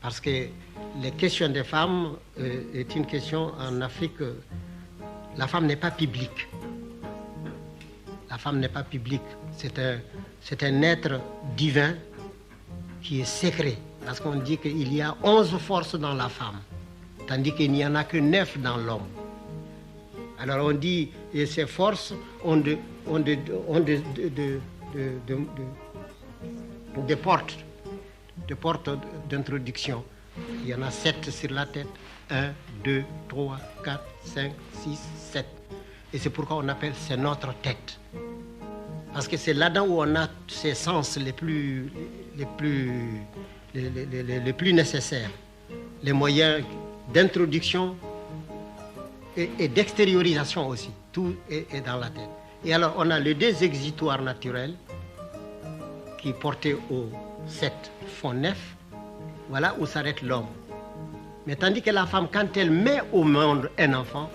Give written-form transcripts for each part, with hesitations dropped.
Parce que les questions des femmes est une question en Afrique. La femme n'est pas publique. La femme n'est pas publique. C'est un être divin qui est secret. Parce qu'on dit qu'il y a 11 forces dans la femme, tandis qu'il n'y en a que 9 dans l'homme. Alors on dit que ces forces ont des portes d'introduction. Il y en a 7 sur la tête. 1, 2, 3, 4, 5, 6, 7. Et c'est pourquoi on appelle c'est notre tête. Parce que c'est là-dedans où on a ces sens les plus nécessaires. Les moyens d'introduction et d'extériorisation aussi. Tout est dans la tête. Et alors on a les 2 exutoires naturels qui portés au 7 font 9. Voilà où s'arrête l'homme. Mais tandis que la femme, quand elle met au monde un enfant,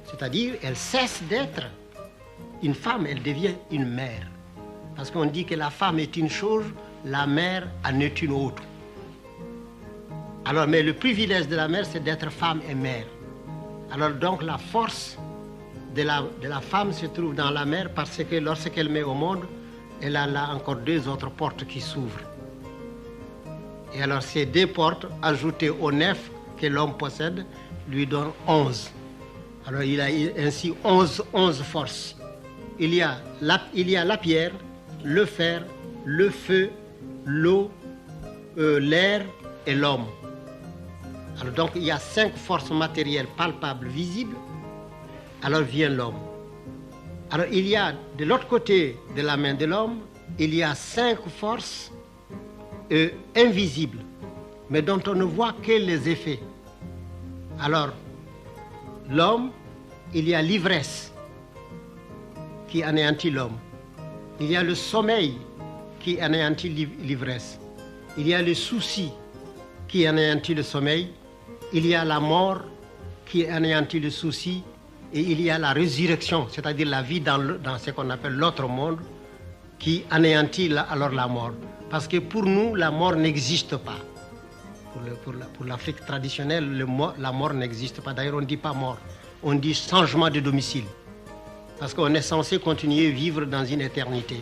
c'est-à-dire elle cesse d'être une femme, elle devient une mère. Parce qu'on dit que la femme est une chose, la mère en est une autre. Alors, mais le privilège de la mère, c'est d'être femme et mère. Alors donc la force de la femme se trouve dans la mère parce que lorsqu'elle met au monde, elle a là encore 2 autres portes qui s'ouvrent. Et alors ces 2 portes, ajoutées aux 9 que l'homme possède, lui donnent 11. Alors il a ainsi 11 forces. Il y a la pierre, le fer, le feu, l'eau, l'air et l'homme. Alors donc il y a 5 forces matérielles palpables, visibles. Alors vient l'homme. Alors il y a de l'autre côté de la main de l'homme, il y a 5 forces invisibles, mais dont on ne voit que les effets. Alors l'homme, il y a l'ivresse qui anéantit l'homme. Il y a le sommeil qui anéantit l'ivresse. Il y a le souci qui anéantit le sommeil. Il y a la mort qui anéantit le souci. Et il y a la résurrection, c'est-à-dire la vie dans ce qu'on appelle l'autre monde, qui anéantit alors la mort. Parce que pour nous, la mort n'existe pas. Pour l'Afrique traditionnelle, la mort n'existe pas. D'ailleurs, on ne dit pas mort, on dit changement de domicile. Parce qu'on est censé continuer à vivre dans une éternité.